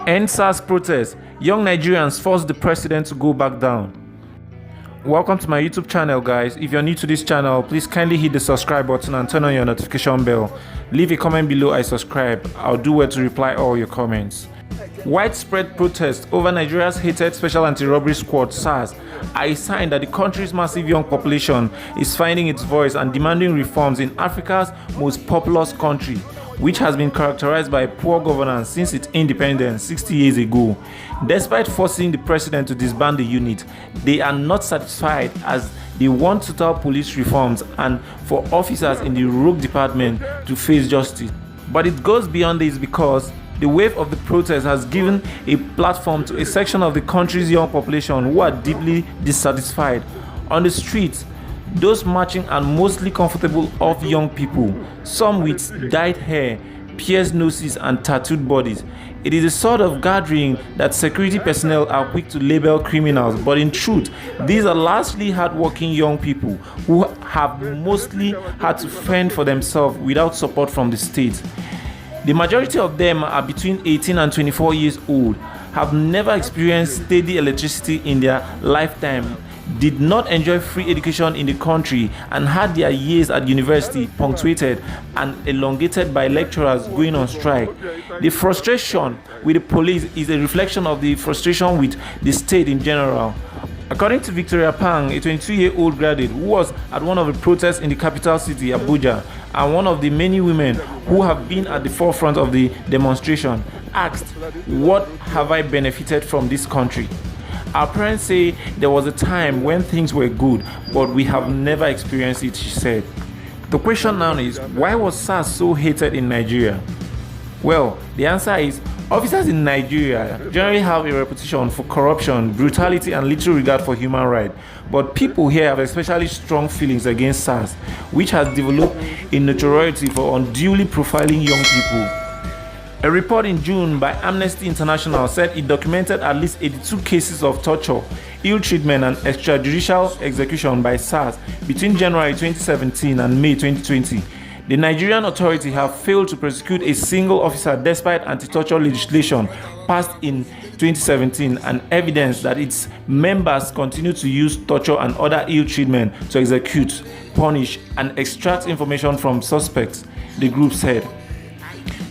End Sars protest. Young Nigerians force the president to go back down. Welcome to my YouTube channel, guys. If you're new to this channel, please kindly hit the subscribe button and turn on your notification bell. Leave a comment below I subscribe. I'll do well to reply all your comments. Widespread protests over Nigeria's hated Special Anti-Robbery Squad (SARS) are a sign that the country's massive young population is finding its voice and demanding reforms in Africa's most populous country, which has been characterized by poor governance since its independence 60 years ago. Despite forcing the president to disband the unit, they are not satisfied as they want total police reforms and for officers in the rogue department to face justice. But it goes beyond this because the wave of the protest has given a platform to a section of the country's young population who are deeply dissatisfied. On the streets, those marching are mostly comfortable of young people, some with dyed hair, pierced noses and tattooed bodies. It is a sort of gathering that security personnel are quick to label criminals, but in truth, these are largely hardworking young people who have mostly had to fend for themselves without support from the state. The majority of them are between 18 and 24 years old, have never experienced steady electricity in their lifetime, did not enjoy free education in the country, and had their years at university punctuated and elongated by lecturers going on strike. The frustration with the police is a reflection of the frustration with the state in general. According to Victoria Pang, a 22-year-old graduate who was at one of the protests in the capital city, Abuja, and one of the many women who have been at the forefront of the demonstration, asked, "What have I benefited from this country?" Our parents say there was a time when things were good, but we have never experienced it, she said. The question now is, why was SARS so hated in Nigeria? Well, the answer is, officers in Nigeria generally have a reputation for corruption, brutality, and little regard for human rights. But people here have especially strong feelings against SARS, which has developed a notoriety for unduly profiling young people. A report in June by Amnesty International said it documented at least 82 cases of torture, ill treatment, and extrajudicial execution by SARS between January 2017 and May 2020. The Nigerian authority have failed to prosecute a single officer despite anti-torture legislation passed in 2017 and evidence that its members continue to use torture and other ill treatment to execute, punish, and extract information from suspects, the group said.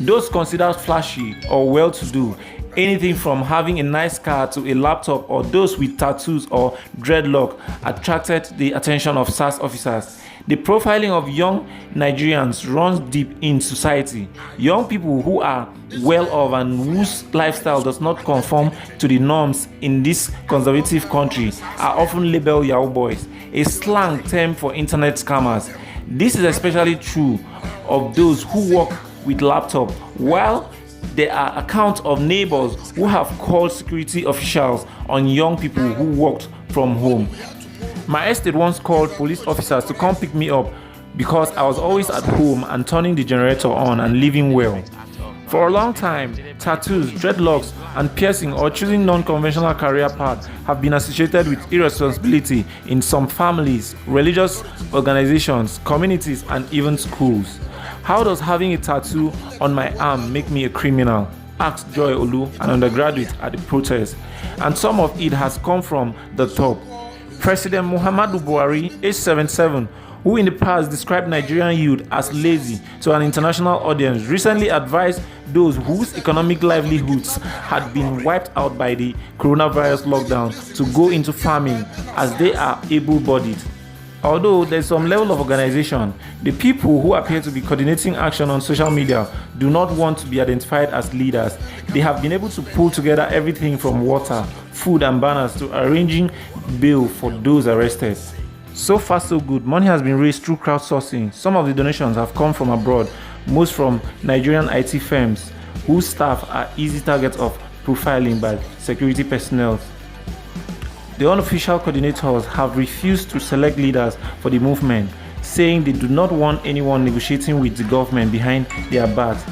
Those considered flashy or well-to-do, anything from having a nice car to a laptop, or those with tattoos or dreadlock, attracted the attention of SARS officers. The profiling of young Nigerians runs deep in society. Young people who are well-off and whose lifestyle does not conform to the norms in this conservative country are often labeled Yahoo boys, a slang term for internet scammers. This is especially true of those who work with laptop, while there are accounts of neighbors who have called security officials on young people who worked from home. My estate once called police officers to come pick me up because I was always at home and turning the generator on and living well. For a long time, tattoos, dreadlocks, and piercing or choosing non-conventional career paths have been associated with irresponsibility in some families, religious organizations, communities, and even schools. How does having a tattoo on my arm make me a criminal? Asked Joy Olu, an undergraduate at the protest. And some of it has come from the top. President Muhammadu Buhari, age 77, who in the past described Nigerian youth as lazy to an international audience, recently advised those whose economic livelihoods had been wiped out by the coronavirus lockdown to go into farming as they are able-bodied. Although there's some level of organization, the people who appear to be coordinating action on social media do not want to be identified as leaders. They have been able to pull together everything from water, food, and banners to arranging bail for those arrested. So far so good. Money has been raised through crowdsourcing. Some of the donations have come from abroad, most from Nigerian IT firms whose staff are easy targets of profiling by security personnel. The unofficial coordinators have refused to select leaders for the movement, saying they do not want anyone negotiating with the government behind their backs.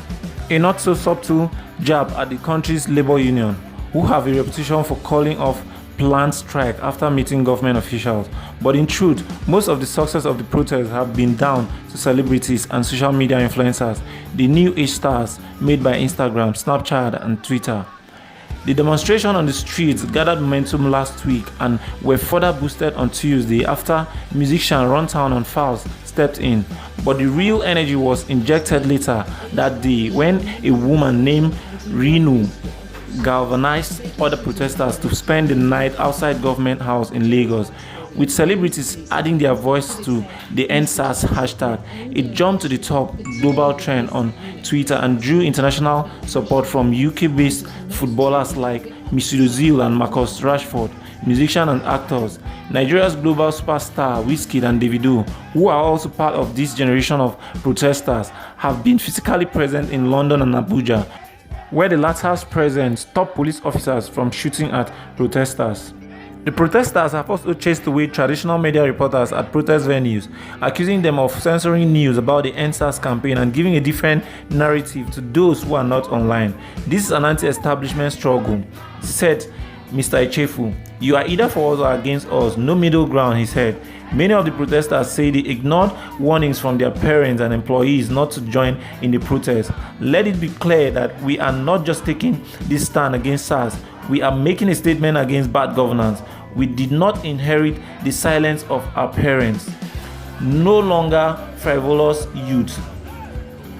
A not so subtle jab at the country's labor union, who have a reputation for calling off planned strike after meeting government officials. But in truth, most of the success of the protests have been down to celebrities and social media influencers, the new age stars made by Instagram, Snapchat, and Twitter. The demonstration on the streets gathered momentum last week and were further boosted on Tuesday after musician Runtown and Falz stepped in. But the real energy was injected later that day when a woman named Renu galvanized other protesters to spend the night outside Government House in Lagos, with celebrities adding their voice to the End Sars hashtag. It jumped to the top global trend on Twitter and drew international support from UK-based footballers like Mesut Ozil and Marcus Rashford, musicians and actors, Nigeria's global superstar Wizkid and Davido, who are also part of this generation of protesters, have been physically present in London and Abuja, where the latter's presence stopped police officers from shooting at protesters. The protesters have also chased away traditional media reporters at protest venues, accusing them of censoring news about the End Sars campaign and giving a different narrative to those who are not online. This is an anti-establishment struggle, said Mr. Echefu. You are either for us or against us, no middle ground, he said. Many of the protesters say they ignored warnings from their parents and employees not to join in the protest. Let it be clear that we are not just taking this stand against SARS, we are making a statement against bad governance. We did not inherit the silence of our parents. No longer frivolous youth.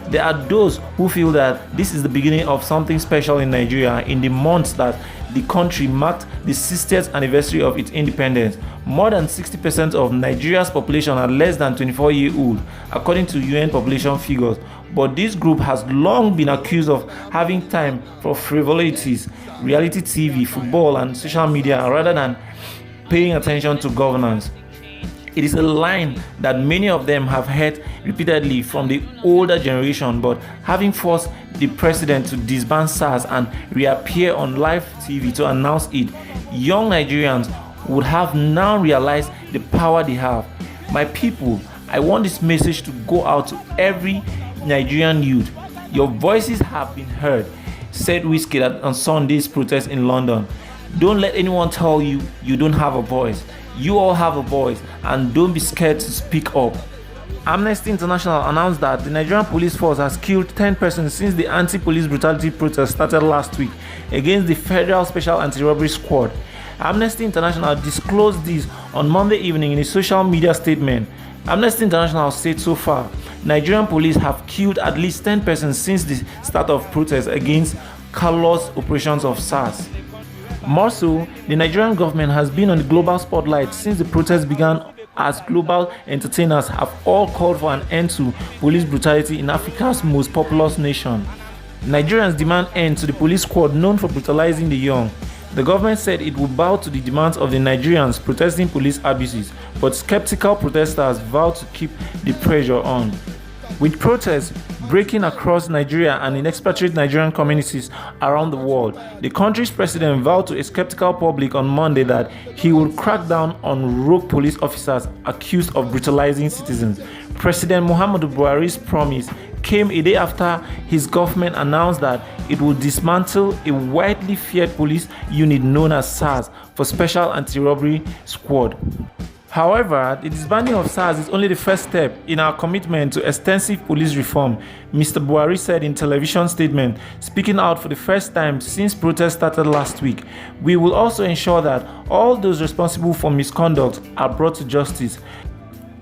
There are those who feel that this is the beginning of something special in Nigeria in the months that the country marked the 60th anniversary of its independence. More than 60% of Nigeria's population are less than 24-year-old, according to UN population figures. But this group has long been accused of having time for frivolities, reality TV, football, and social media rather than paying attention to governance. It is a line that many of them have heard repeatedly from the older generation, but having forced the president to disband SARS and reappear on live TV to announce it, young Nigerians would have now realized the power they have. My people, I want this message to go out to every Nigerian youth. Your voices have been heard, said Wizkid on Sunday's protest in London. Don't let anyone tell you you don't have a voice. You all have a voice, and don't be scared to speak up. Amnesty International announced that the Nigerian police force has killed 10 persons since the anti-police brutality protest started last week against the Federal Special Anti-Robbery Squad. Amnesty International disclosed this on Monday evening in a social media statement. Amnesty International said so far, Nigerian police have killed at least 10 persons since the start of protests against callous operations of SARS. More so, the Nigerian government has been on the global spotlight since the protests began, as global entertainers have all called for an end to police brutality in Africa's most populous nation. Nigerians demand end to the police squad known for brutalizing the young. The government said it would bow to the demands of the Nigerians protesting police abuses, but skeptical protesters vowed to keep the pressure on. With protests breaking across Nigeria and in expatriate Nigerian communities around the world, the country's president vowed to a skeptical public on Monday that he would crack down on rogue police officers accused of brutalizing citizens. President Muhammadu Buhari's promise came a day after his government announced that it would dismantle a widely feared police unit known as SARS for Special Anti-Robbery Squad. However, the disbanding of SARS is only the first step in our commitment to extensive police reform, Mr. Buhari said in a television statement, speaking out for the first time since protests started last week. We will also ensure that all those responsible for misconduct are brought to justice.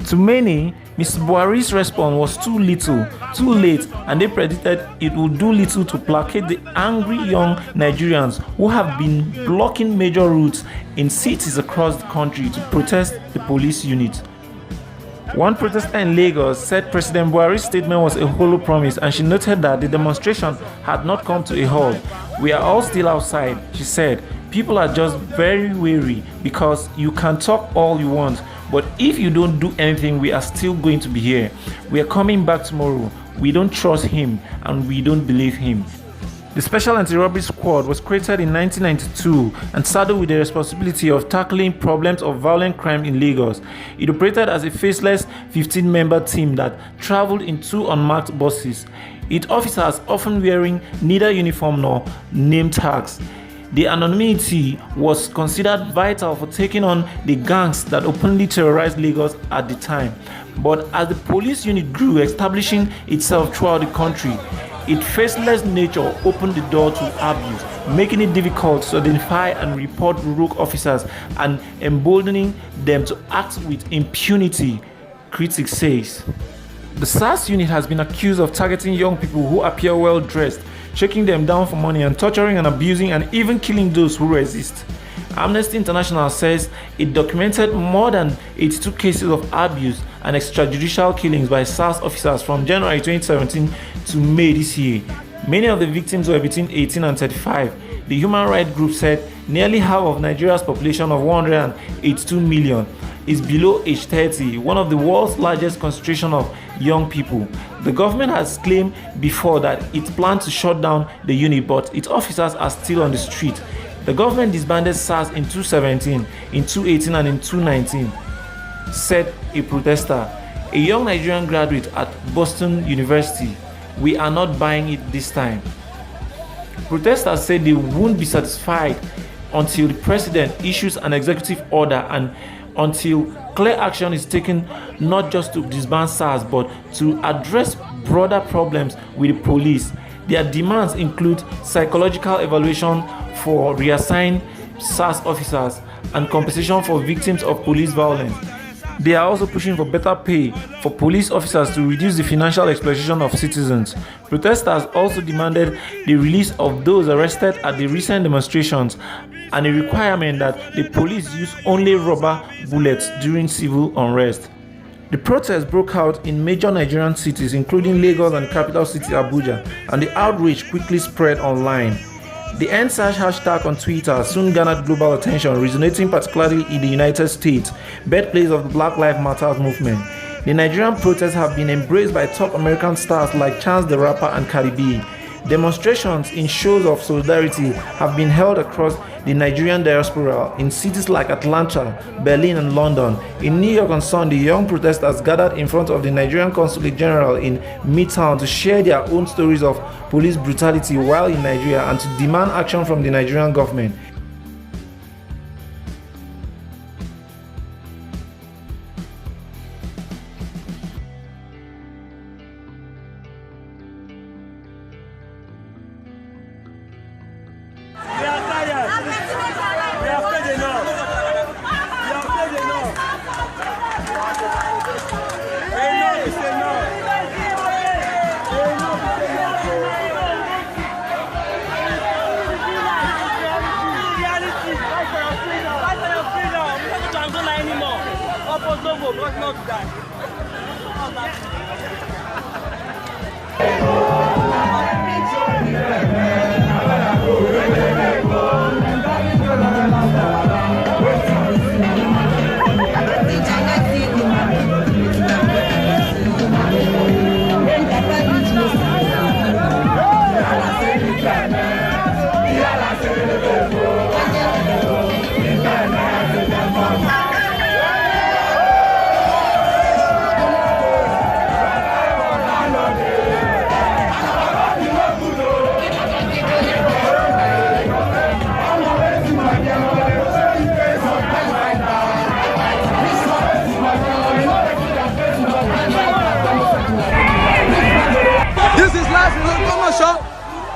To many, Mr. Buhari's response was too little, too late, and they predicted it would do little to placate the angry young Nigerians who have been blocking major routes in cities across the country to protest the police unit. One protester in Lagos said President Buhari's statement was a hollow promise, and she noted that the demonstration had not come to a halt. We are all still outside, she said. People are just very weary because you can talk all you want, but if you don't do anything, we are still going to be here. We are coming back tomorrow. We don't trust him and we don't believe him. The Special Anti-Robbery Squad was created in 1992 and saddled with the responsibility of tackling problems of violent crime in Lagos. It operated as a faceless 15-member team that traveled in 2 unmarked buses, its officers often wearing neither uniform nor name tags. The anonymity was considered vital for taking on the gangs that openly terrorized Lagos at the time. But as the police unit grew, establishing itself throughout the country, Its faceless nature opened the door to abuse, making it difficult to identify and report rogue officers and emboldening them to act with impunity, critics says. The Sars unit has been accused of targeting young people who appear well dressed, shaking them down for money and torturing and abusing and even killing those who resist. Amnesty International says it documented more than 82 cases of abuse and extrajudicial killings by Sars officers from January 2017 to May this year. Many of the victims were between 18 and 35. The human rights group said nearly half of Nigeria's population of 182 million is below age 30, one of the world's largest concentration of young people. The government has claimed before that it planned to shut down the unit, but its officers are still on the street. The government disbanded Sars in 2017, in 2018 and in 2019, said a protester, a young Nigerian graduate at Boston University. We are not buying it this time. Protesters said they won't be satisfied until the president issues an executive order and until clear action is taken not just to disband Sars but to address broader problems with the police. Their demands include psychological evaluation for reassigned Sars officers and compensation for victims of police violence. They are also pushing for better pay for police officers to reduce the financial exploitation of citizens. Protesters also demanded the release of those arrested at the recent demonstrations and a requirement that the police use only rubber bullets during civil unrest. The protests broke out in major Nigerian cities including Lagos and capital city Abuja, and the outrage quickly spread online. The End Sars hashtag on Twitter soon garnered global attention, resonating particularly in the United States, birthplace of the Black Lives Matter movement. The Nigerian protests have been embraced by top American stars like Chance the Rapper and Cardi B. Demonstrations in shows of solidarity have been held across the Nigerian diaspora in cities like Atlanta, Berlin and London. In New York on Sunday, young protesters gathered in front of the Nigerian Consulate General in Midtown to share their own stories of police brutality while in Nigeria and to demand action from the Nigerian government.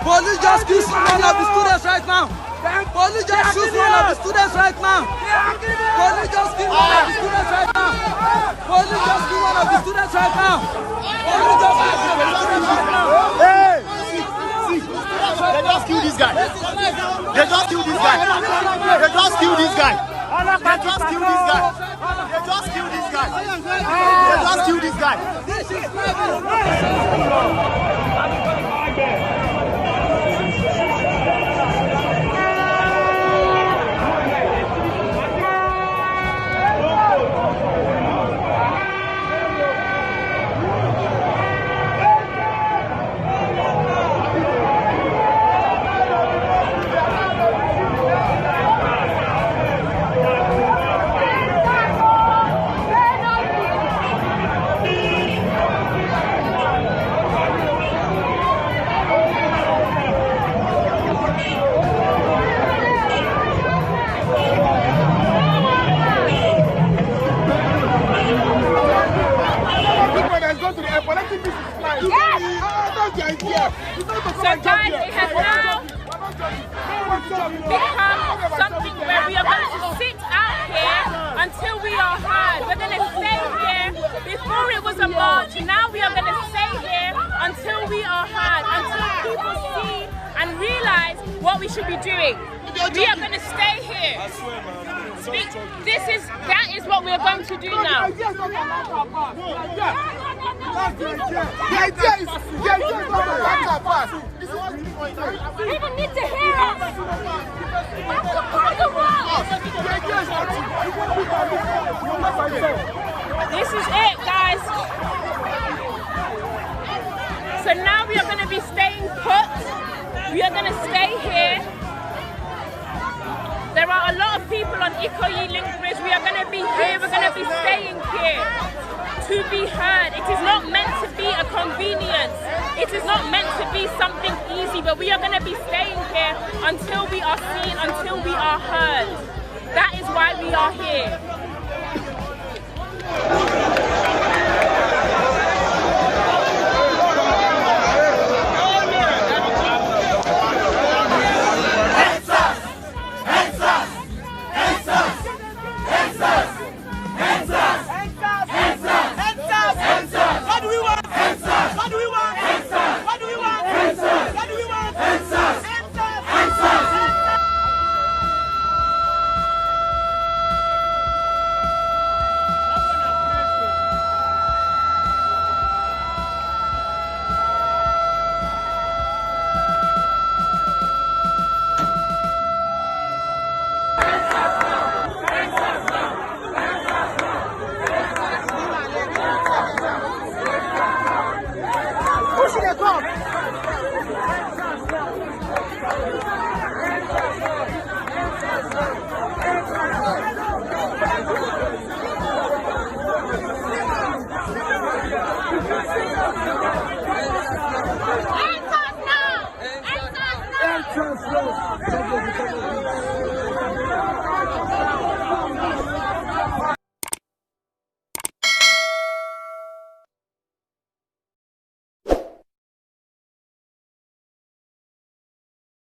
Police just killed one of the students right now. Police just shoot one of the students right now. Police just killed one of the students right now. Police just killed one of the students right now. Police just killed one of the students right now. Hey! They just killed this guy. They just killed this guy. They just killed this guy. They just killed this guy. They just killed this guy. They just killed this guy. This is become something where we are going to sit out here until we are heard. We're going to stay here. Before it was a march, now we are going to stay here until we are heard, until people see and realize what we should be doing. We are going to stay here. That is what we are going to do now. The idea is We don't need to hear us. That's the part of the world. This is it, guys. So now we are going to be staying put. We are going to stay here. There are a lot of people on Ikoyi Link Bridge. We are going to be here. We're going to be staying here to be heard. It is not meant to be a convenience. It is not meant to be something easy, but we are going to be staying here until we are seen, until we are heard. That is why we are here.